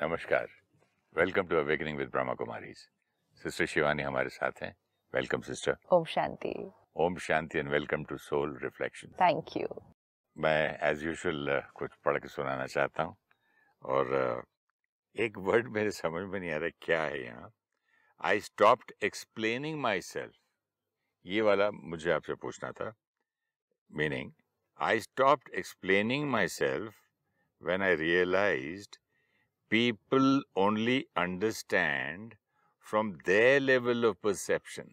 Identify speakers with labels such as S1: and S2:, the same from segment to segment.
S1: नमस्कार, welcome to awakening with Brahma Kumaris. Sister Shivani हमारे साथ हैं। Welcome sister.
S2: Om Shanti.
S1: Om Shanti and welcome to soul reflection.
S2: Thank you.
S1: मैं एज यूजुअल कुछ पढ़ के सुनाना चाहता हूँ और एक वर्ड मेरे समझ में नहीं आ रहा क्या है यहाँ। I stopped explaining myself, ये वाला मुझे आपसे पूछना था। Meaning, I stopped explaining myself when I realised people only understand from their level of perception.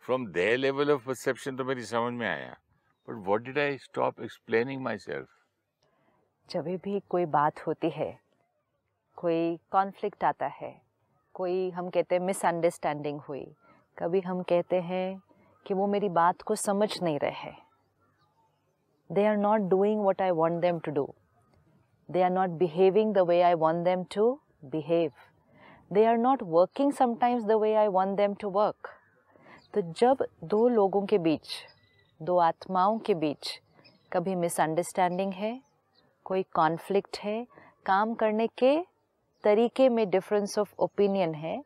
S1: From their level of perception तो मेरी समझ में आया, but what did I stop explaining myself?
S2: जब भी कोई बात होती है, कोई कॉन्फ्लिक्ट आता है, कोई हम कहते हैं मिसअंडरस्टैंडिंग हुई, कभी हम कहते हैं कि वो मेरी बात को समझ नहीं रहे हैं, they are not doing what I want them to do. They are not behaving the way I want them to behave. They are not working sometimes the way I want them to work. तो जब दो लोगों के बीच, दो आत्माओं के बीच कभी misunderstanding है, कोई कॉन्फ्लिक्ट है, काम करने के तरीके में डिफरेंस ऑफ ओपिनियन है,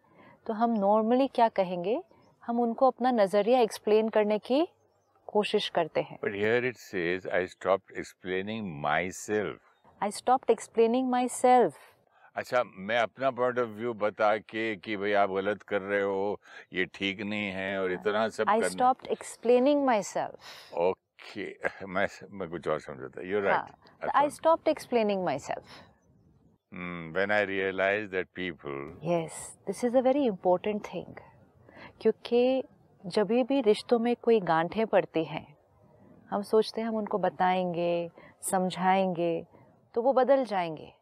S2: तो हम नॉर्मली क्या कहेंगे, हम उनको अपना नज़रिया एक्सप्लेन करने की कोशिश करते हैं।
S1: But here it says I stopped explaining myself.
S2: I stopped explaining myself.
S1: अच्छा, मैं अपना पॉइंट ऑफ व्यू बता के कि भाई आप गलत कर रहे हो, ये ठीक नहीं है और इतना सब
S2: I stopped explaining myself.
S1: Okay, मैं कुछ और समझा था। You're right.
S2: I stopped explaining myself.
S1: When I realized that people.
S2: Yes, this is a very important thing. क्योंकि जब भी रिश्तों में कोई गांठें पड़ती हैं, हम सोचते हैं हम उनको बताएंगे, समझाएंगे, तो वो बदल जाएंगे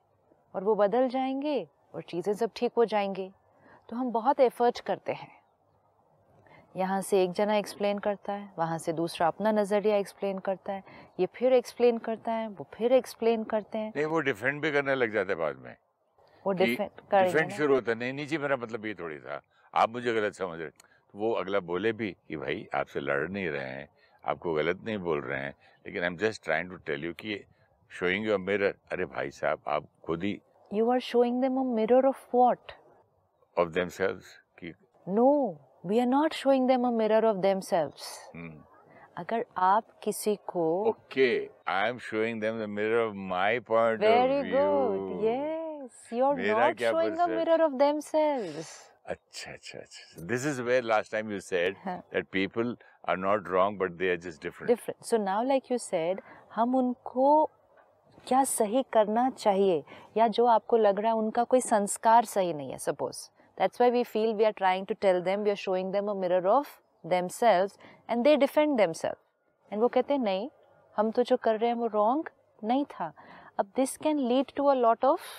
S2: और वो बदल जाएंगे और चीज़ें सब ठीक हो जाएंगी। तो हम बहुत एफर्ट करते हैं, यहाँ से एक जना एक्सप्लेन करता है, वहाँ से दूसरा अपना नज़रिया एक्सप्लेन करता है, ये फिर एक्सप्लेन करता है, वो फिर एक्सप्लेन करते हैं।
S1: नहीं, वो डिफेंड भी करने लग जाते हैं बाद में।
S2: वो डिफेंड
S1: शुरू होता है, नहीं जी मेरा मतलब ये थोड़ी था, आप मुझे गलत समझ रहे। तो वो अगला बोले भी कि भाई आपसे लड़ नहीं रहे हैं, आपको गलत नहीं बोल रहे हैं, लेकिन I am just trying to tell you कि शोइंग यू अ मिरर। अरे भाई साहब, आप खुद ही
S2: you are showing them a mirror of what?
S1: Of themselves. कि
S2: no, we are not showing them a mirror of themselves. अगर आप किसी को
S1: okay, I am showing them the mirror of my point of view.
S2: Very good, yes, you are not showing a mirror of themselves.
S1: अच्छा। This is where last time you said that people are not wrong, but they are just different.
S2: Different. So now, like you said, हम उनको क्या सही करना चाहिए, या जो आपको लग रहा है उनका कोई संस्कार सही नहीं है, suppose. That's why we feel we are trying to tell them, we are showing them a mirror of themselves, and they defend themselves. And वो कहते हैं नहीं, हम तो जो कर रहे हैं वो wrong नहीं था. अब this can lead to a lot of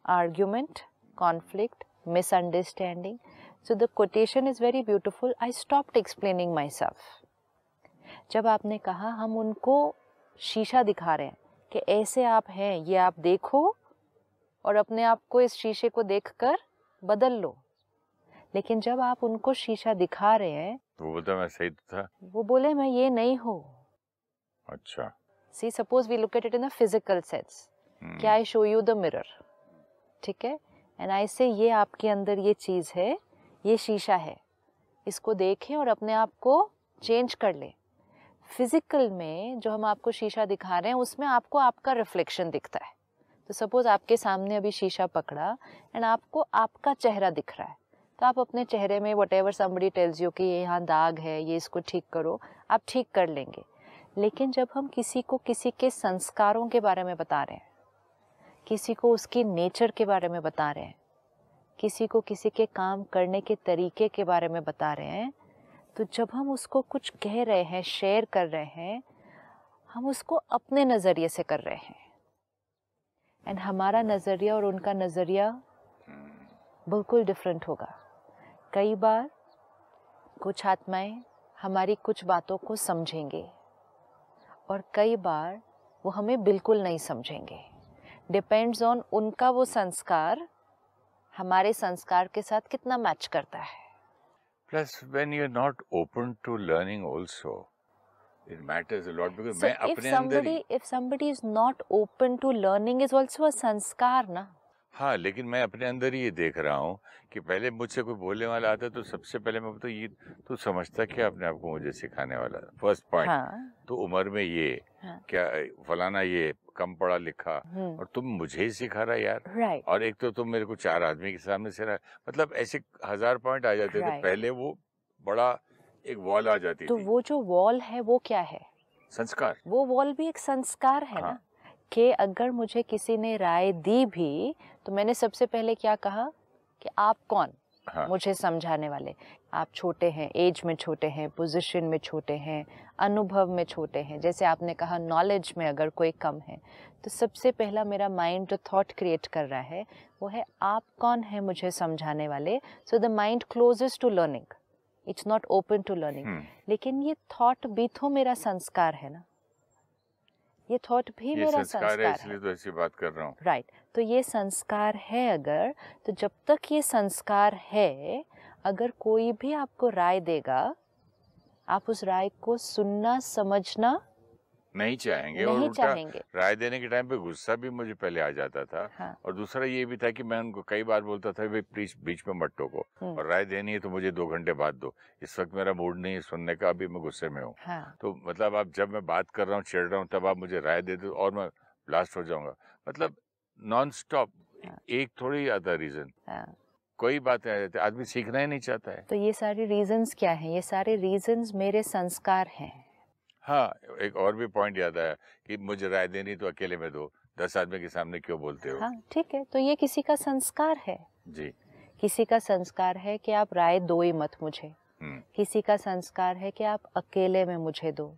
S2: argument, conflict, misunderstanding. So the quotation is very beautiful. I stopped explaining myself. जब आपने कहा हम उनको शीशा दिखा रहे हैं कि ऐसे आप हैं, ये आप देखो और अपने आप को इस शीशे को देखकर बदल लो, लेकिन जब आप उनको शीशा दिखा रहे हैं
S1: तो वो बोलता मैं सही था,
S2: वो बोले मैं ये नहीं हूँ।
S1: अच्छा,
S2: See, suppose we look at it in a physical sense. कि I show you the mirror, ठीक है, and I say ये आपके अंदर ये चीज़ है, ये शीशा है, इसको देखें और अपने आप को चेंज कर लें। फिजिकल में जो हम आपको शीशा दिखा रहे हैं उसमें आपको आपका रिफ्लेक्शन दिखता है। तो सपोज आपके सामने अभी शीशा पकड़ा एंड आपको आपका चेहरा दिख रहा है, तो आप अपने चेहरे में व्हाटएवर समबडी टेल्स यू कि ये यहाँ दाग है, ये इसको ठीक करो, आप ठीक कर लेंगे। लेकिन जब हम किसी को किसी के संस्कारों के बारे में बता रहे हैं, किसी को उसकी नेचर के बारे में बता रहे हैं, किसी को किसी के काम करने के तरीके के बारे में बता रहे हैं, तो जब हम उसको कुछ कह रहे हैं, शेयर कर रहे हैं, हम उसको अपने नज़रिए से कर रहे हैं। एंड हमारा नज़रिया और उनका नज़रिया बिल्कुल डिफरेंट होगा। कई बार कुछ आत्माएं हमारी कुछ बातों को समझेंगे और कई बार वो हमें बिल्कुल नहीं समझेंगे। डिपेंड्स ऑन उनका वो संस्कार हमारे संस्कार के साथ कितना मैच करता है।
S1: Plus, when you're not open to learning also, it matters a lot because मैं अपने अंदर ही
S2: if somebody is not open to learning is also a sanskar ना।
S1: हाँ, लेकिन मैं अपने अंदर ही ये देख रहा हूँ कि पहले मुझसे कोई बोलने वाला आता है तो सबसे पहले मैं बोलता हूँ, ये तू समझता क्या अपने आप को मुझे सिखाने वाला? फर्स्ट पॉइंट,
S2: हाँ,
S1: तो उम्र में ये,
S2: हाँ,
S1: क्या फलाना ये, कम पढ़ा लिखा, और तुम मुझे ही सिखा रहा यार।
S2: राइट,
S1: और एक तो तुम मेरे को 4 आदमी के सामने से रहा, मतलब ऐसे 1000 पॉइंट आ जाते थे।
S2: राइट।
S1: पहले वो बड़ा एक वॉल आ जाती
S2: तो
S1: थी।
S2: वो जो वॉल है वो क्या है?
S1: संस्कार।
S2: वो वॉल भी एक संस्कार है
S1: हाँ।
S2: ना, कि अगर मुझे किसी ने राय दी भी तो मैंने सबसे पहले क्या कहा कि आप कौन
S1: हाँ।
S2: मुझे समझाने वाले? आप छोटे हैं, एज में छोटे हैं, पोजीशन में छोटे हैं, अनुभव में छोटे हैं, जैसे आपने कहा नॉलेज में अगर कोई कम है, तो सबसे पहला मेरा माइंड जो थॉट क्रिएट कर रहा है वो है आप कौन है मुझे समझाने वाले। So the mind closes to learning, it's not open to learning. लेकिन ये थॉट भी तो मेरा संस्कार है ना, ये थॉट भी
S1: ये
S2: मेरा
S1: संस्कार है,
S2: संस्कार
S1: इसलिए
S2: है।
S1: तो ऐसी बात कर रहा हूँ।
S2: राइट, तो ये संस्कार है अगर, तो जब तक ये संस्कार है, अगर कोई भी आपको राय देगा, आप उस राय को सुनना समझना
S1: नहीं चाहेंगे, और
S2: नहीं
S1: उल्टा
S2: चाहेंगे।
S1: राय देने के टाइम पे गुस्सा भी मुझे पहले आ जाता था।
S2: हाँ।
S1: और दूसरा ये भी था कि मैं उनको कई बार बोलता था, भाई प्लीज बीच में मत टोको, और राय देनी है तो मुझे 2 घंटे बाद दो, इस वक्त मेरा मूड नहीं है सुनने का, अभी मैं गुस्से में हूँ।
S2: हाँ।
S1: तो मतलब आप जब मैं बात कर रहा हूँ, चिढ़ रहा हूँ, तब आप मुझे राय दे दो और मैं ब्लास्ट हो जाऊंगा। मतलब नॉन स्टॉप, एक थोड़ी आता रीजन, कोई बात आ जाती है, आदमी सीखना ही नहीं चाहता है।
S2: तो ये सारे रीजंस क्या हैं? ये सारे रीजंस मेरे संस्कार हैं।
S1: हाँ, एक और भी पॉइंट याद आया कि मुझे राय देनी तो अकेले में दो, 10 आदमी के सामने क्यों बोलते हो?
S2: हाँ, ठीक है, तो ये किसी का संस्कार है।
S1: जी।
S2: किसी का संस्कार है कि आप राय दो ही मत मुझे। किसी का संस्कार है कि आप अकेले में मुझे दो।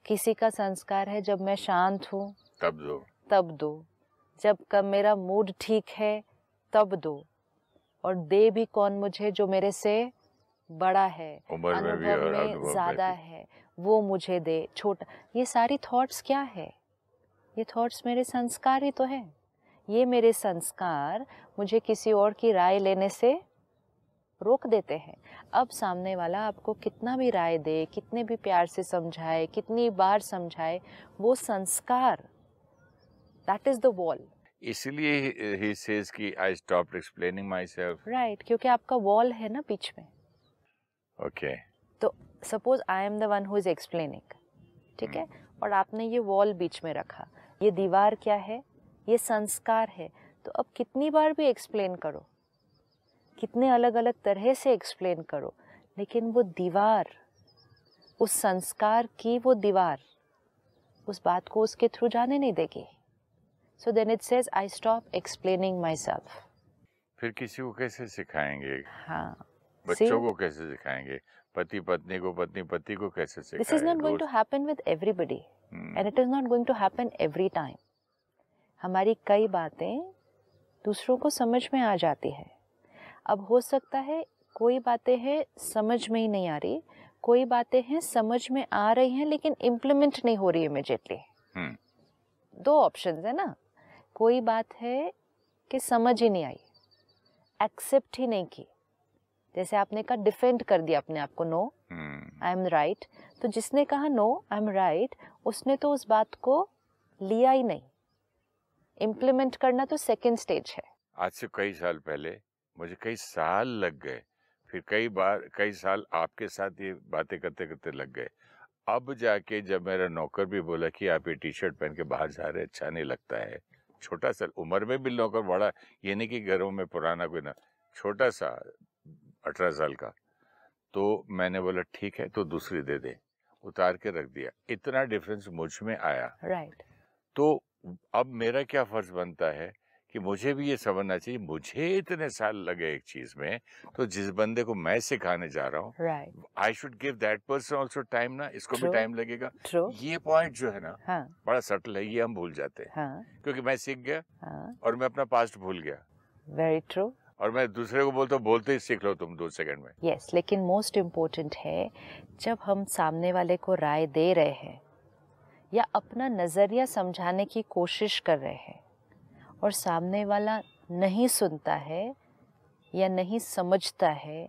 S2: किसी का संस्कार है जब मैं शांत हूँ तब दो, जब कब मेरा मूड ठीक है तब दो। और दे भी कौन मुझे? जो मेरे से बड़ा है,
S1: उम्र में भी
S2: अनुभव
S1: और
S2: में
S1: अनुभव
S2: ज्यादा
S1: में भी।
S2: है, वो मुझे दे। छोटा, ये सारी थॉट्स क्या है? ये थॉट्स मेरे संस्कार ही तो है। ये मेरे संस्कार मुझे किसी और की राय लेने से रोक देते हैं। अब सामने वाला आपको कितना भी राय दे, कितने भी प्यार से समझाए, कितनी बार समझाए, वो संस्कार, दैट इज द वॉल।
S1: इसलिए he says कि I stopped explaining myself.
S2: Right, क्योंकि आपका वॉल है ना बीच में।
S1: Okay.
S2: तो suppose I am the one who is explaining, ठीक है, और आपने ये वॉल बीच में रखा। ये दीवार क्या है? ये संस्कार है। तो अब कितनी बार भी एक्सप्लेन करो, कितने अलग अलग तरह से एक्सप्लेन करो, लेकिन वो दीवार, उस संस्कार की वो दीवार, उस बात को उसके थ्रू जाने नहीं देगी। So then it says I stop explaining myself.
S1: फिर किसी को कैसे सिखाएंगे?
S2: हाँ,
S1: बच्चों को कैसे सिखाएंगे? पति पत्नी को, पत्नी पति को कैसे सिखाएंगे?
S2: This is not going to happen with everybody and it is not going to happen every time. हमारी कई बातें दूसरों को समझ में आ जाती है। अब हो सकता है कोई बातें हैं समझ में ही नहीं आ रही, कोई बातें हैं समझ में आ रही हैं लेकिन इम्प्लीमेंट नहीं हो रही इमीडिएटली। दो ऑप्शंस है ना। कोई बात है कि समझ ही नहीं आई, एक्सेप्ट ही नहीं की, जैसे आपने कहा डिफेंड कर दिया अपने आप को, नो आई एम राइट। तो जिसने कहा नो आई एम राइट, उसने तो उस बात को लिया ही नहीं। इम्प्लीमेंट करना तो सेकंड स्टेज है।
S1: आज से कई साल पहले मुझे कई साल लग गए, फिर कई साल आपके साथ ये बातें करते करते लग गए। अब जाके जब मेरा नौकर भी बोला कि आप ये टी शर्ट पहन के बाहर जा रहे, अच्छा नहीं लगता है, छोटा सा उम्र में भी नौकर, बड़ा ये नहीं कि घरों में पुराना कोई ना, छोटा सा 18 साल का, तो मैंने बोला ठीक है तो दूसरी दे दे, उतार के रख दिया। इतना डिफरेंस मुझ में आया।
S2: राइट।
S1: तो अब मेरा क्या फर्ज बनता है कि मुझे भी ये समझना चाहिए, मुझे इतने साल लगे एक चीज में, तो जिस बंदे को मैं सिखाने जा रहा हूँ, I should give that person also time ना, इसको भी टाइम लगेगा। ये पॉइंट जो है ना, बड़ा सटल है, ये हम भूल जाते हैं। क्योंकि मैं सीख गया और मैं अपना पास्ट भूल गया।
S2: Very true.
S1: और मैं दूसरे को बोलता हूँ, बोलते ही सीख लो तुम 2 सेकंड में।
S2: यस, लेकिन मोस्ट इम्पोर्टेंट है जब हम सामने वाले को राय दे रहे हैं या अपना नजरिया समझाने की कोशिश कर रहे हैं और सामने वाला नहीं सुनता है या नहीं समझता है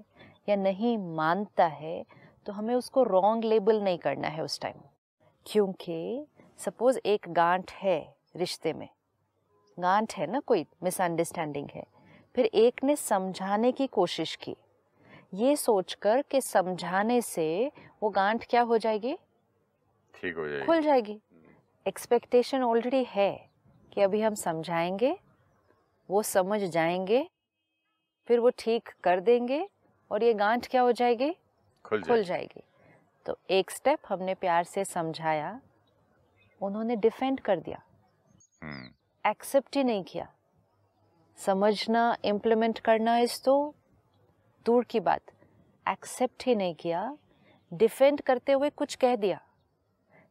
S2: या नहीं मानता है, तो हमें उसको रॉन्ग लेबल नहीं करना है उस टाइम। क्योंकि सपोज एक गांठ है रिश्ते में, गांठ है ना, कोई मिसअंडरस्टैंडिंग है, फिर एक ने समझाने की कोशिश की, ये सोचकर कि समझाने से वो गांठ क्या हो जाएगी,
S1: ठीक हो जाएगी,
S2: खुल जाएगी। एक्सपेक्टेशन ऑलरेडी है कि अभी हम समझाएंगे, वो समझ जाएंगे, फिर वो ठीक कर देंगे और ये गांठ क्या हो जाएगी, खुल जाएगी। तो एक स्टेप हमने प्यार से समझाया, उन्होंने डिफेंड कर दिया, एक्सेप्ट ही नहीं किया। समझना, इम्प्लीमेंट करना इस तो दूर की बात, एक्सेप्ट ही नहीं किया, डिफेंड करते हुए कुछ कह दिया।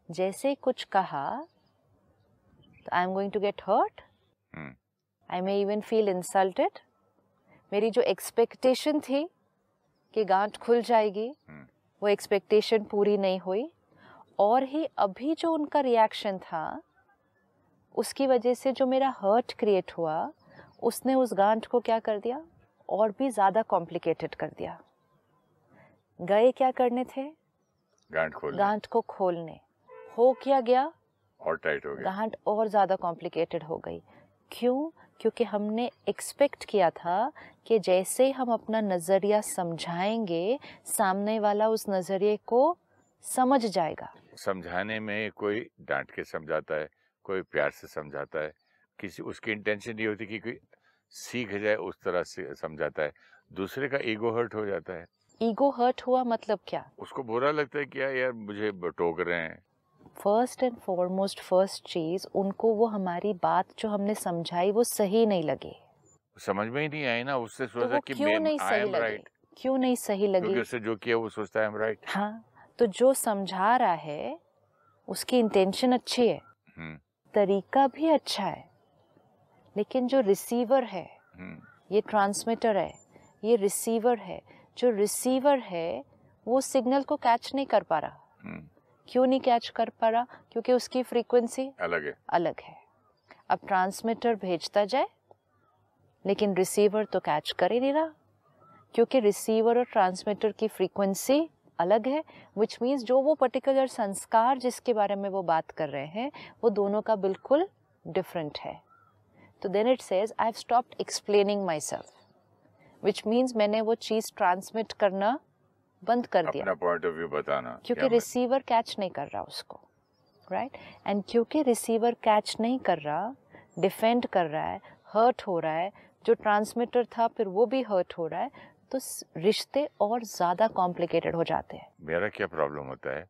S2: जैसे ही कुछ कहा तो I am going to get hurt, I may even feel insulted. मेरी जो एक्सपेक्टेशन थी कि गांठ खुल जाएगी, वो एक्सपेक्टेशन पूरी नहीं हुई, और ही अभी जो उनका रिएक्शन था उसकी वजह से जो मेरा हर्ट क्रिएट हुआ, उसने उस गांठ को क्या कर दिया, और भी ज़्यादा कॉम्प्लिकेटेड कर दिया। गए क्या करने थे, गांठ को खोलने, हो क्या गया,
S1: और टाइट हो गया,
S2: गांठ और ज़्यादा कॉम्प्लिकेटेड हो गई। क्यों? क्योंकि हमने एक्सपेक्ट किया था कि जैसे हम अपना नज़रिया समझाएंगे, सामने वाला उस नज़रिए को समझ जाएगा।
S1: समझाने में कोई डांट के समझाता है, कोई प्यार से समझाता है, किसी उसकी इंटेंशन ये होती कि कोई सीख जाए, उस तरह से समझाता है। दूसरे का ईगो हर्ट हो जाता है।
S2: ईगो हर्ट हुआ मतलब क्या,
S1: उसको बुरा लगता है कि यार मुझे टोक रहे हैं।
S2: फर्स्ट एंड फॉरमोस्ट, फर्स्ट चीज, उनको वो हमारी बात जो हमने समझाई वो सही नहीं लगी,
S1: समझ में ही नहीं आई ना। उससे
S2: तो
S1: सोचा
S2: वो
S1: कि
S2: क्यों नहीं
S1: आई
S2: सही
S1: एम
S2: लगी,
S1: राइट,
S2: क्यों नहीं सही लगी,
S1: क्योंकि उससे जो किया वो सोचता है आई एम राइट।
S2: हाँ, तो जो समझा रहा है उसकी इंटेंशन अच्छी है, तरीका भी अच्छा है, लेकिन जो रिसीवर है, ये ट्रांसमीटर है, ये रिसीवर है, जो रिसीवर है वो सिग्नल को कैच नहीं कर पा रहा। क्यों नहीं कैच कर पा रहा? क्योंकि उसकी फ्रीक्वेंसी अलग है। अब ट्रांसमीटर भेजता जाए लेकिन रिसीवर तो कैच कर ही नहीं रहा, क्योंकि रिसीवर और ट्रांसमीटर की फ्रीक्वेंसी अलग है, विच मीन्स जो वो पर्टिकुलर संस्कार जिसके बारे में वो बात कर रहे हैं वो दोनों का बिल्कुल डिफरेंट है। तो then it says I have stopped explaining myself, which means मैंने वो चीज़ ट्रांसमिट करना बंद कर दिया,
S1: अपना पॉइंट ऑफ व्यू बताना,
S2: क्योंकि रिसीवर कैच नहीं कर रहा उसको, राइट। एंड क्योंकि रिसीवर कैच नहीं कर रहा, डिफेंड कर रहा है, हर्ट हो रहा है, जो ट्रांसमीटर था फिर वो भी हर्ट हो रहा है, तो रिश्ते और ज़्यादा कॉम्प्लिकेटेड हो जाते हैं।
S1: मेरा क्या प्रॉब्लम होता है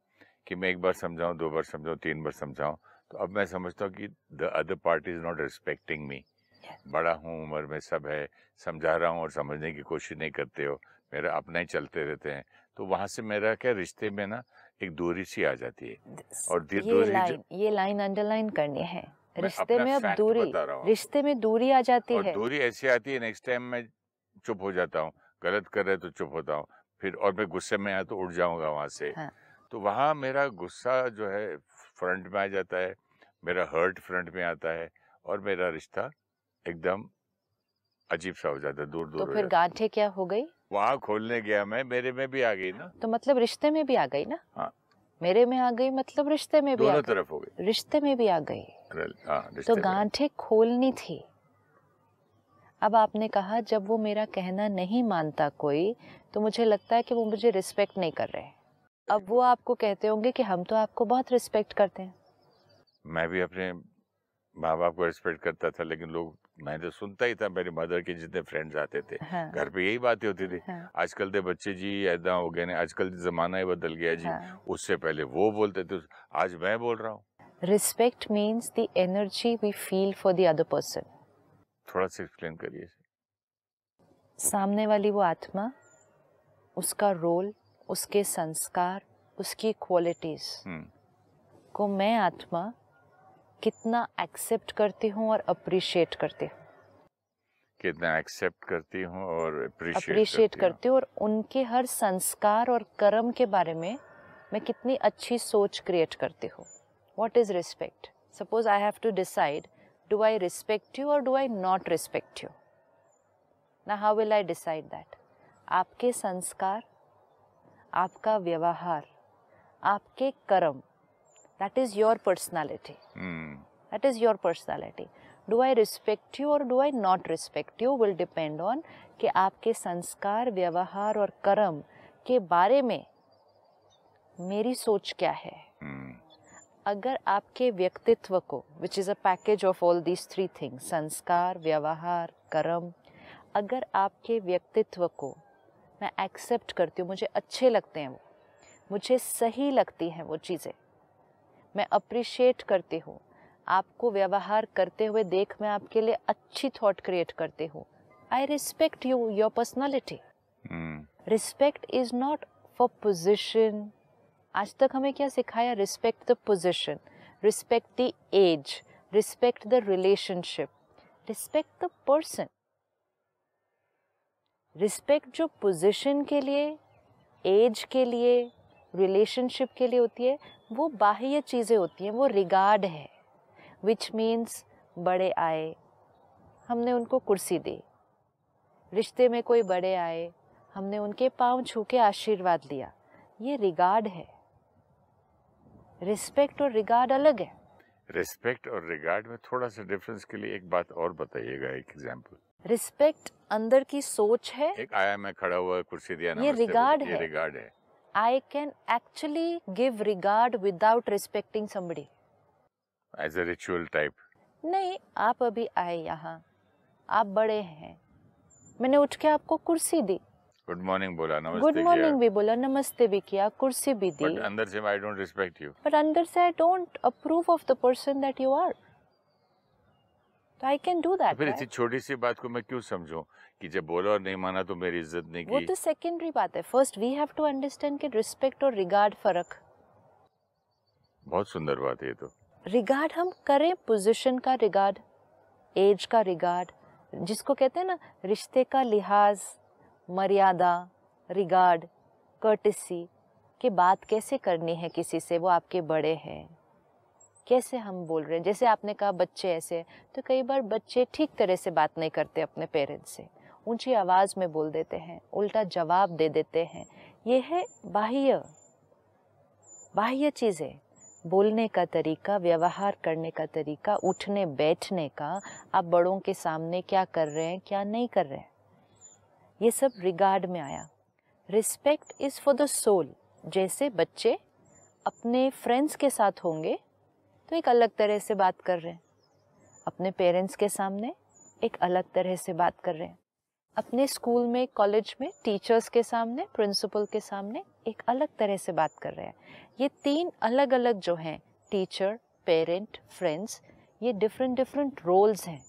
S1: कि मैं एक बार समझाऊं, 2 बार समझाऊं, 3 बार समझाऊं, तो अब मैं समझता हूँ कि the other party is not respecting me. बड़ा हूँ, उम्र में सब है, समझा रहा हूँ और समझने की कोशिश नहीं करते हो, मेरा अपना ही चलते रहते हैं। तो वहां से मेरा क्या, रिश्ते में ना एक दूरी सी आ जाती है। और
S2: ये लाइन अंडरलाइन करनी है, रिश्ते में अब दूरी, रिश्ते में दूरी आ जाती है।
S1: और दूरी ऐसी आती है, नेक्स्ट टाइम मैं चुप हो जाता हूँ, गलत कर रहे तो चुप होता हूँ, फिर और मैं गुस्से में आया तो उठ जाऊंगा वहां से।
S2: हाँ।
S1: तो वहां मेरा गुस्सा जो है फ्रंट में आ जाता है, मेरा हर्ट फ्रंट में आता है, और मेरा रिश्ता एकदम अजीब सा हो जाता है, दूर दूर
S2: तो
S1: हो
S2: फिर
S1: जाता है।
S2: गांठें क्या हो गई,
S1: वहां खोलने गया मैं, मेरे में भी आ गई ना,
S2: तो मतलब रिश्ते में भी आ गई ना।
S1: हाँ,
S2: मेरे में आ गई मतलब रिश्ते में भी आ गई,
S1: दोनों तरफ हो गई,
S2: रिश्ते में भी आ गई।
S1: हाँ,
S2: तो गांठें खोलनी थी। अब आपने कहा जब वो मेरा कहना नहीं मानता कोई, तो मुझे लगता है कि वो मुझे रिस्पेक्ट नहीं कर रहे। अब वो आपको कहते होंगे कि हम तो आपको बहुत रिस्पेक्ट करते हैं।
S1: मैं भी अपने माँ बाप को रिस्पेक्ट करता था, लेकिन लोग, मैं तो सुनता ही था, मेरी मदर के जितने फ्रेंड्स आते थे,
S2: हाँ।
S1: घर पे यही बातें होती थी।
S2: हाँ।
S1: आजकल के बच्चे जी ऐदा हो गए, आजकल जमाना ही बदल गया जी।
S2: हाँ।
S1: उससे पहले वो बोलते थे, आज मैं बोल रहा हूँ।
S2: Respect means the energy we feel for the other person.
S1: थोड़ा सा एक्सप्लेन करिए।
S2: सामने वाली वो आत्मा, उसका रोल, उसके संस्कार, उसकी क्वालिटीज को मैं आत्मा कितना एक्सेप्ट करती हूँ और अप्रिशिएट करती हूँ,
S1: कितना एक्सेप्ट करती हूँ और
S2: अप्रिशिएट करती हूँ, और उनके हर संस्कार और कर्म के बारे में मैं कितनी अच्छी सोच क्रिएट करती हूँ। What is respect? Suppose I have to decide, do I respect you और do I not respect you? ना how will I decide that? आपके संस्कार, आपका व्यवहार, आपके कर्म, that is your personality, that is your personality. Do I respect you और do I not respect you will depend on कि आपके संस्कार, व्यवहार और कर्म के बारे में मेरी सोच क्या है। अगर आपके व्यक्तित्व को, which is a package of all these three things, संस्कार, व्यवहार, कर्म, अगर आपके व्यक्तित्व को मैं एक्सेप्ट करती हूँ, मुझे अच्छे लगते हैं वो, मुझे सही लगती हैं वो चीज़ें, मैं अप्रिशिएट करती हूँ, आपको व्यवहार करते हुए देख मैं आपके लिए अच्छी थॉट क्रिएट करती हूँ, I respect you, your personality. Respect is not for position. आज तक हमें क्या सिखाया? Respect the position, respect the age, respect the relationship, respect the person. Respect जो पोजिशन के लिए, एज के लिए, रिलेशनशिप के लिए होती है, वो बाह्य चीज़ें होती हैं, वो रिगार्ड है, विच मीन्स बड़े आए, हमने उनको कुर्सी दी, रिश्ते में कोई बड़े आए, हमने उनके पांव छू के आशीर्वाद लिया, ये रिगार्ड है। रिस्पेक्ट और रिगार्ड अलग है।
S1: रिस्पेक्ट और रिगार्ड में थोड़ा सा डिफरेंस के लिए एक बात और बताइएगा, एक एग्जांपल।
S2: रिस्पेक्ट अंदर की सोच है,
S1: एक आया, मैं खड़ा हुआ, कुर्सी दिया,
S2: ये रिगार्ड
S1: ये
S2: है।
S1: रिगार्ड है।
S2: I can actually give regard without respecting somebody.
S1: As a ritual type.
S2: नहीं, आप अभी आए यहाँ, आप बड़े हैं, मैंने उठ के आपको कुर्सी दी,
S1: गुड मॉर्निंग बोला, नमस्ते
S2: गुड मॉर्निंग भी बोला, नमस्ते भी किया, कुर्सी भी दी,
S1: बट अंदर से I don't respect you.
S2: But अंदर से I don't approve of the person that you are. तो I can do that.
S1: फिर इतनी छोटी सी बात को मैं क्यों समझूं कि जब बोला और नहीं माना तो मेरी इज्जत नहीं की?
S2: वो तो सेकेंडरी बात है। First we have to understand कि रिस्पेक्ट और रिगार्ड फर्क।
S1: बहुत सुंदर बात है ये तो।
S2: रिगार्ड हम करें, पोजीशन का रिगार्ड, एज का रिगार्ड, जिसको कहते हैं ना रिश्ते का लिहाज, मर्यादा, रिगार्ड, कर्टिसी, कि बात कैसे करनी है किसी से, वो आपके बड़े हैं, कैसे हम बोल रहे हैं। जैसे आपने कहा बच्चे ऐसे, तो कई बार बच्चे ठीक तरह से बात नहीं करते अपने पेरेंट्स से, ऊंची आवाज़ में बोल देते हैं, उल्टा जवाब दे देते हैं। ये है बाह्य चीज़ें, बोलने का तरीका, व्यवहार करने का तरीका, उठने बैठने का, आप बड़ों के सामने क्या कर रहे हैं, क्या नहीं कर रहे हैं, ये सब रिगार्ड में आया। Respect is for the soul. जैसे बच्चे अपने फ्रेंड्स के साथ होंगे तो एक अलग तरह से बात कर रहे हैं, अपने पेरेंट्स के सामने एक अलग तरह से बात कर रहे हैं, अपने स्कूल में, कॉलेज में, टीचर्स के सामने, प्रिंसिपल के सामने एक अलग तरह से बात कर रहे हैं। ये तीन अलग अलग जो हैं, टीचर, पेरेंट, फ्रेंड्स, ये डिफरेंट रोल्स हैं,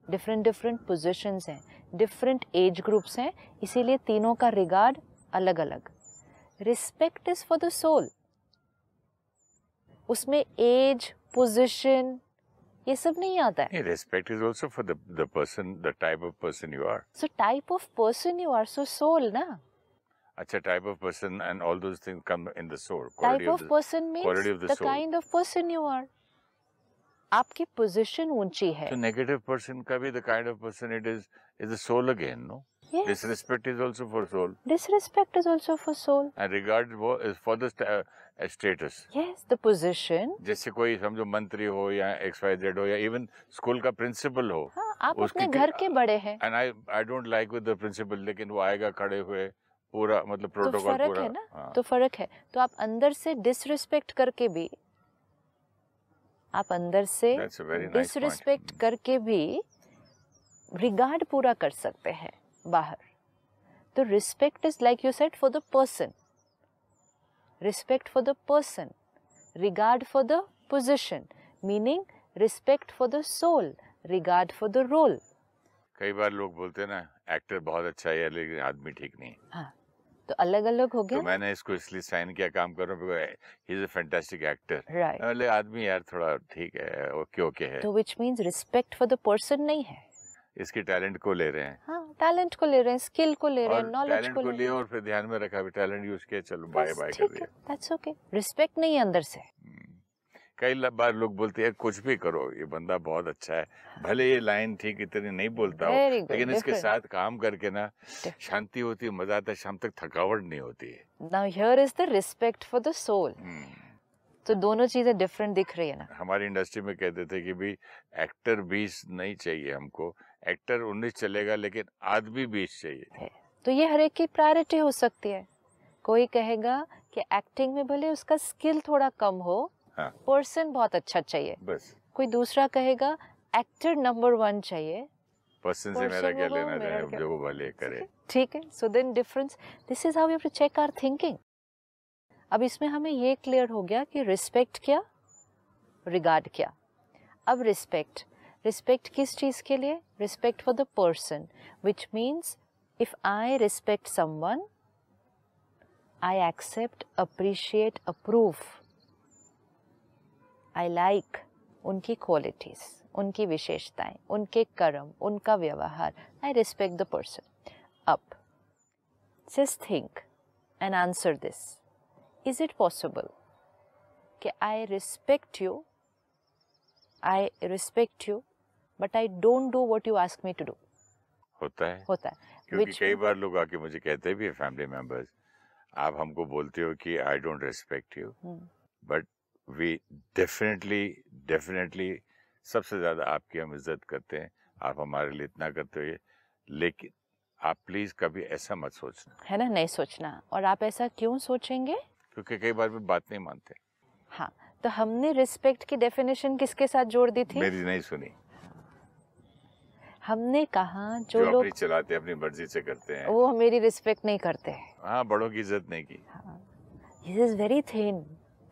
S2: डिफरेंट पोजीशंस हैं, डिफरेंट एज ग्रुप्स हैं, इसीलिए तीनों का रिगार्ड अलग अलग। Respect is for the soul. उसमें एज, पोजीशन, ये सब नहीं आता है।
S1: Respect is also for the person, the type of person you are.
S2: So type of person you are, so soul ना।
S1: अच्छा, type of person and all those things come in the soul.
S2: Type of person means the kind of person you are. आपकी position ऊंची है।
S1: So negative person का भी the kind of person it is the soul again, no?
S2: Yes.
S1: Disrespect is also for soul.
S2: Disrespect is also for soul.
S1: And regard is for the status.
S2: Yes, the position.
S1: जैसे कोई समझो मंत्री हो या XYZ हो या even school का principal हो।
S2: हाँ, आप अपने घर के बड़े हैं।
S1: And I don't like with the principal, लेकिन वो आएगा खड़े हुए, पूरा मतलब प्रोटोकॉल पूरा।
S2: तो फर्क है ना, तो फर्क है। तो आप अंदर से डिसरिस्पेक्ट करके भी, आप अंदर से डिसरिस्पेक्ट करके भी रिगार्ड पूरा कर सकते हैं बाहर। तो respect is like you said for the person, respect for the person, regard for the position, meaning respect for the soul, regard for the role.
S1: कई बार लोग बोलते हैं ना, एक्टर बहुत अच्छा है लेकिन आदमी ठीक नहीं।
S2: हाँ, तो अलग अलग हो गया।
S1: तो मैंने इसको इसलिए साइन किया, काम कर रहा हूँ, he is a fantastic actor,
S2: right.
S1: आदमी यार थोड़ा ठीक है, ओके ओके है।
S2: तो which means respect for the person नहीं है,
S1: इसके टैलेंट को ले रहे हैं।
S2: हाँ, टैलेंट को ले रहे हैं, स्किल को ले रहे हैं, नॉलेज को ले रहे हैं,
S1: और फिर ध्यान में रखा भी टैलेंट यूज किया, चलो बाय बाय कर दिया,
S2: दैट्स ओके। रिस्पेक्ट नहीं है अंदर से।
S1: कई बार लोग बोलते हैं कुछ भी करो, ये बंदा बहुत अच्छा है, भले ये लाइन ठीक इतनी नहीं बोलता हो, लेकिन इसके साथ काम करके ना शांति होती है, मजा आता है, शाम तक थकावट नहीं होती है।
S2: Now here is the respect for the soul. तो दोनों चीजें डिफरेंट दिख रही है ना।
S1: हमारी इंडस्ट्री में कहते थे कि भाई एक्टर 20 नहीं चाहिए हमको, एक्टर 19 चलेगा लेकिन आदमी 20 चाहिए।
S2: तो ये हर एक की प्रायोरिटी हो सकती है। कोई कहेगा कि एक्टिंग में भले उसका स्किल थोड़ा कम हो,
S1: हाँ,
S2: पर्सन बहुत अच्छा चाहिए।
S1: बस
S2: कोई दूसरा कहेगा एक्टर नंबर 1 चाहिए,
S1: पर्सन से मेरा क्या लेना चाहे, जो वो भले करे।
S2: ठीक है। So then difference, this is how we have to check our thinking. अब इसमें हमें ये क्लियर हो गया कि रिस्पेक्ट क्या, रिगार्ड क्या। अब रिस्पेक्ट, रिस्पेक्ट किस चीज के लिए? Respect for the person, which means if I respect someone, I accept, appreciate, approve, I like उनकी क्वालिटीज, उनकी विशेषताएं, उनके कर्म, उनका व्यवहार। I respect the person. अब just think and answer this, is it possible कि I respect you, but I don't do what you ask me to do?
S1: होता है,
S2: होता है।
S1: क्योंकि कई बार लोग आके मुझे कहते भी है, फैमिली मेंबर्स, आप हमको बोलते हो कि I don't respect you, but we definitely सबसे ज्यादा आपकी हम इज्जत करते हैं, आप हमारे लिए इतना करते हो, लेकिन आप प्लीज कभी ऐसा मत सोचना,
S2: है ना, नहीं सोचना। और आप ऐसा क्यों सोचेंगे?
S1: क्योंकि कई बार वे बात नहीं मानते।
S2: हाँ, तो हमने रिस्पेक्ट की डेफिनेशन किसके साथ जोड़ दी थी?
S1: मेरी नहीं सुनी।
S2: हमने कहा जो
S1: लोग
S2: लोग
S1: अपनी चलाते हैं, अपनी मर्जी से करते हैं,
S2: वो मेरी रिस्पेक्ट नहीं करते हैं।
S1: हाँ, बड़ों की इज्जत नहीं की।
S2: This is very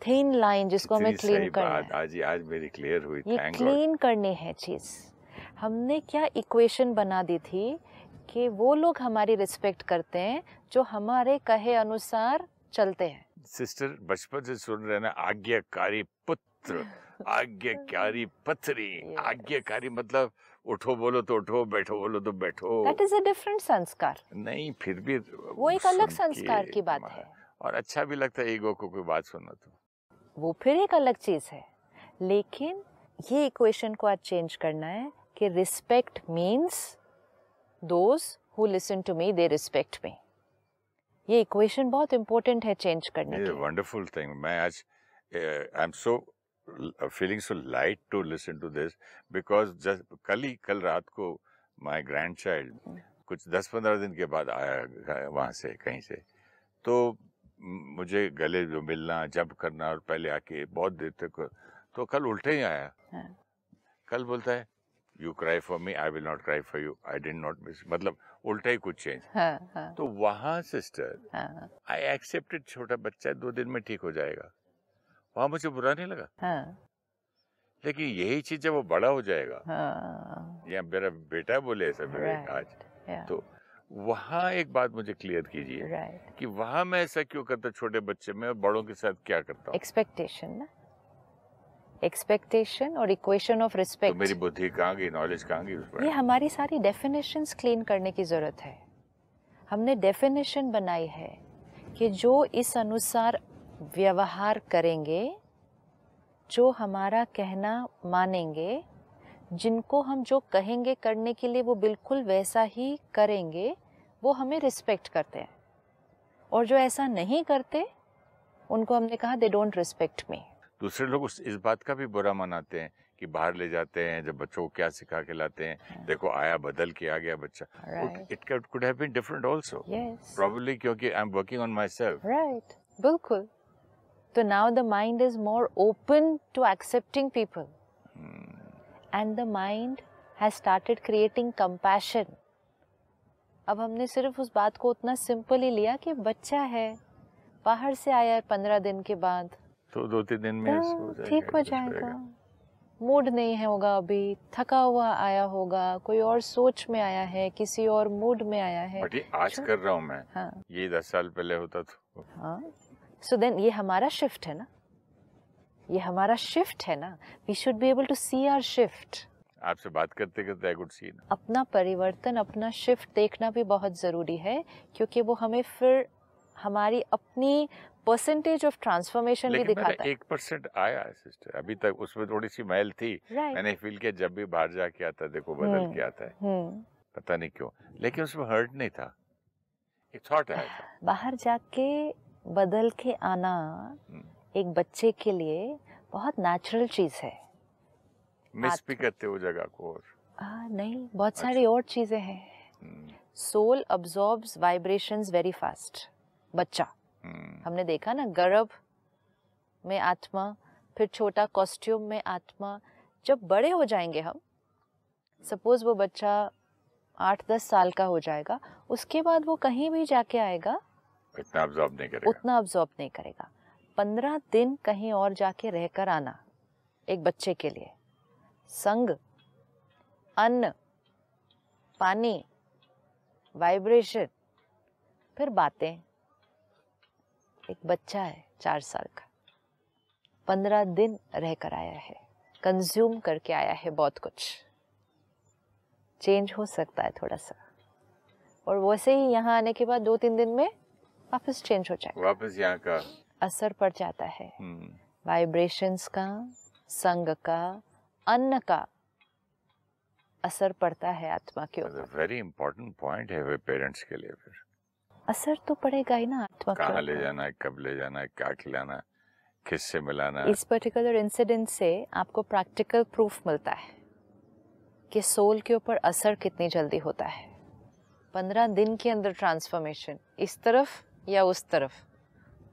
S2: thin line जिसको हमें क्लीन करना है।
S1: आज मेरी क्लियर हुई।
S2: ये क्लीन करनी है चीज। हमने क्या इक्वेशन बना दी थी कि वो लोग हमारी रिस्पेक्ट करते हैं जो हमारे कहे अनुसार चलते हैं।
S1: सिस्टर, बचपन से सुन रहे ना, आज्ञाकारी पुत्र, आज्ञाकारी पत्नी। आज्ञाकारी मतलब उठो बोलो तो उठो, बैठो बोलो तो बैठो।
S2: दैट इज अ डिफरेंट संस्कार।
S1: नहीं, फिर भी
S2: वो एक अलग संस्कार की बात है,
S1: और अच्छा भी लगता है ईगो को कोई बात सुनना, तो
S2: वो फिर एक अलग चीज है। लेकिन ये इक्वेशन को आज चेंज करना है कि respect means those who listen to me, they respect me. ये इक्वेशन बहुत इंपॉर्टेंट है चेंज करने की।
S1: Wonderful thing. मैं आज I am so feeling so light to listen to this, because कल रात को माय ग्रैंडचाइल्ड कुछ 10-15 दिन के बाद आया वहां से कहीं से, तो मुझे गले जो मिलना, जंप करना, और पहले आके बहुत देर तक, तो कल उल्टे ही आया। कल बोलता है you cry for me, I will not cry for you, I did not miss, मतलब उल्टा ही कुछ चेंज। तो वहां सिस्टर आई एक्सेप्टेड, छोटा बच्चा है, 2 दिन में ठीक हो जाएगा, वहां मुझे बुरा नहीं लगा। लेकिन यही चीज जब वो बड़ा हो जाएगा, या मेरा बेटा बोले ऐसा विवेक आज, तो वहाँ एक बात मुझे क्लियर कीजिए कि वहाँ मैं ऐसा क्यों करता छोटे बच्चे में, और बड़ों के साथ क्या करता हूँ? एक्सपेक्टेशन ना,
S2: एक्सपेक्टेशन और इक्वेशन ऑफ रिस्पेक्ट।
S1: तो मेरी बुद्धि कहाँ गई, नॉलेज कहाँ गई उस पर?
S2: ये हमारी सारी डेफिनेशंस क्लीन करने की जरूरत है। हमने डेफिनेशन बनाई है कि जो इस अनुसार व्यवहार करेंगे, जो हमारा कहना मानेंगे, जिनको हम जो कहेंगे करने के लिए वो बिल्कुल वैसा ही करेंगे, वो हमें रिस्पेक्ट करते हैं। और जो ऐसा नहीं करते, उनको हमने कहा दे डोंट रिस्पेक्ट मी।
S1: दूसरे लोग इस बात का भी बुरा मनाते हैं कि बाहर ले जाते हैं, जब बच्चों को क्या सिखा के लाते हैं, देखो आया बदल के आ गया बच्चा। It could have been different also, probably, क्योंकि I am working on myself.
S2: Right, बिल्कुल। तो now the mind is more open to accepting people, and the mind has started creating compassion. अब हमने सिर्फ उस बात को उतना सिंपल ही लिया कि बच्चा है, बाहर से आया है 15 दिन के बाद,
S1: तो 2-3 दिन में
S2: ठीक हो जाएगा, मूड नहीं है होगा अभी, थका हुआ आया होगा, कोई और सोच में आया है, किसी और मूड में आया है।
S1: बट ये आज कर रहा हूँ मैं। हाँ। ये 10 साल पहले होता तो।
S2: हाँ, सो देन ये हमारा शिफ्ट है ना, ये हमारा शिफ्ट है ना। We should be able to see our shift.
S1: आपसे बात करते करते आई कुड सी ना,
S2: अपना परिवर्तन, अपना शिफ्ट देखना भी बहुत जरूरी है, क्योंकि वो हमें फिर हमारी अपनी परसेंटेज ऑफ ट्रांसफॉर्मेशन भी दिखाता है।
S1: 1% आया है सिस्टर, अभी तक उसमें थोड़ी सी मैल थी। मैंने फील किया जब भी बाहर जाके आता देखो बदल के आता है, पता नहीं क्यों, लेकिन उसमें हर्ट नहीं था, एक थॉट आया था।
S2: बाहर जाके बदल के आना एक बच्चे के लिए बहुत नेचुरल चीज़ है।
S1: मिस भी करते हो जगह को और
S2: नहीं, बहुत सारी और चीज़ें हैं। Soul absorbs vibrations very fast. बच्चा, हमने देखा ना, गर्भ में आत्मा, फिर छोटा कॉस्ट्यूम में आत्मा। जब बड़े हो जाएंगे हम, सपोज वो बच्चा 8-10 साल का हो जाएगा, उसके बाद वो कहीं भी जाके आएगा,
S1: उतना अब्जॉर्ब नहीं करेगा। 15 दिन कहीं और जाके रहकर आना एक बच्चे के लिए, संग, अन्न, पानी, वाइब्रेशन, फिर बातें। एक बच्चा है 4 साल का, 15 दिन रहकर आया है, कंज्यूम करके आया है बहुत कुछ। चेंज हो सकता है थोड़ा सा, और वैसे ही यहाँ आने के बाद 2-3 दिन में वापस चेंज हो जाएगा, वापस यहाँ का
S2: असर पड़ जाता है। वाइब्रेशंस का, संग का, अन्न का असर पड़ता है आत्मा के ऊपर।
S1: वेरी इंपॉर्टेंट पॉइंट है वे पेरेंट्स के लिए। फिर
S2: असर तो पड़ेगा ही ना आत्मा के ऊपर।
S1: कहाँ ले जाना है, कब ले जाना है, क्या खिलाना, किससे मिलाना।
S2: इस पर्टिकुलर इंसिडेंट से आपको प्रैक्टिकल प्रूफ मिलता है कि सोल के ऊपर असर कितनी जल्दी होता है। 15 दिन के अंदर ट्रांसफॉर्मेशन, इस तरफ या उस तरफ।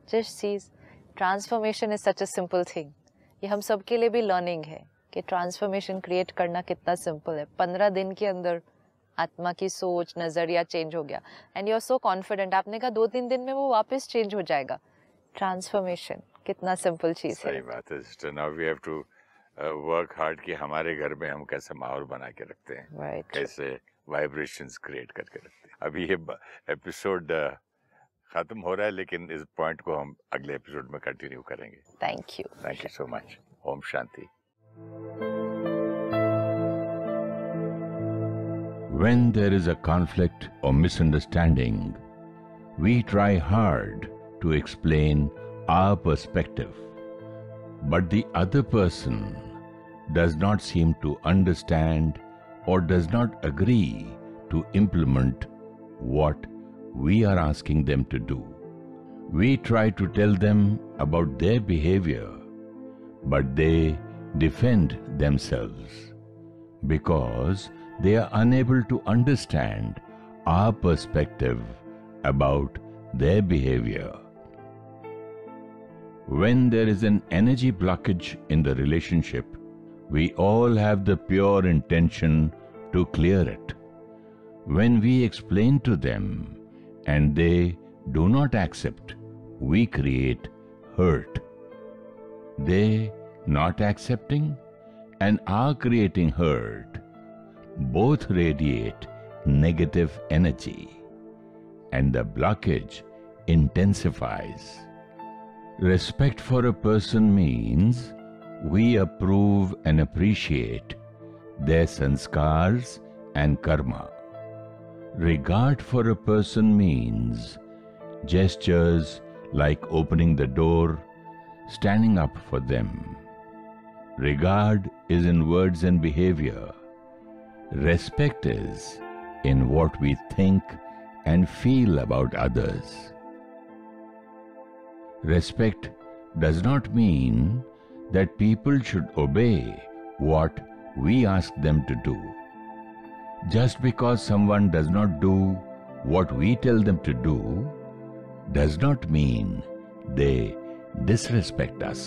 S2: Just sees transformation is such a simple thing. ये हम सब के लिए भी लर्निंग है कि ट्रांसफॉर्मेशन क्रिएट करना कितना सिंपल है। 15 दिन के अंदर आत्मा की सोच, नजरिया चेंज हो गया, and you are so confident. आपने कहा 2-3 दिन में वो वापस चेंज हो जाएगा। ट्रांसफॉर्मेशन कितना सिंपल चीज है।
S1: सही बात है sister. Now we have to work hard कि हमारे घर में हम कैसे माहौल बना के रखते हैं,
S2: right.
S1: कैसे वाइब्रेशंस क्रिएट करके रखते हैं। अभी ये एपिसोड खत्म हो रहा है, लेकिन इस पॉइंट को हम अगले एपिसोड में कंटिन्यू करेंगे।
S2: Thank you
S1: so much. Om Shanti.
S3: When there is a conflict or misunderstanding, we try hard to explain our perspective, but the other person does not seem to understand or does not agree to implement what we are asking them to do. We try to tell them about their behavior, but they defend themselves because they are unable to understand our perspective about their behavior. When there is an energy blockage in the relationship, we all have the pure intention to clear it. When we explain to them and they do not accept, we create hurt. They not accepting and are creating hurt both radiate negative energy, and the blockage intensifies. Respect for a person means we approve and appreciate their sanskars and karma. Regard for a person means gestures like opening the door, standing up for them. Regard is in words and behavior. Respect is in what we think and feel about others. Respect does not mean that people should obey what we ask them to do. Just because someone does not do what we tell them to do, does not mean they disrespect us.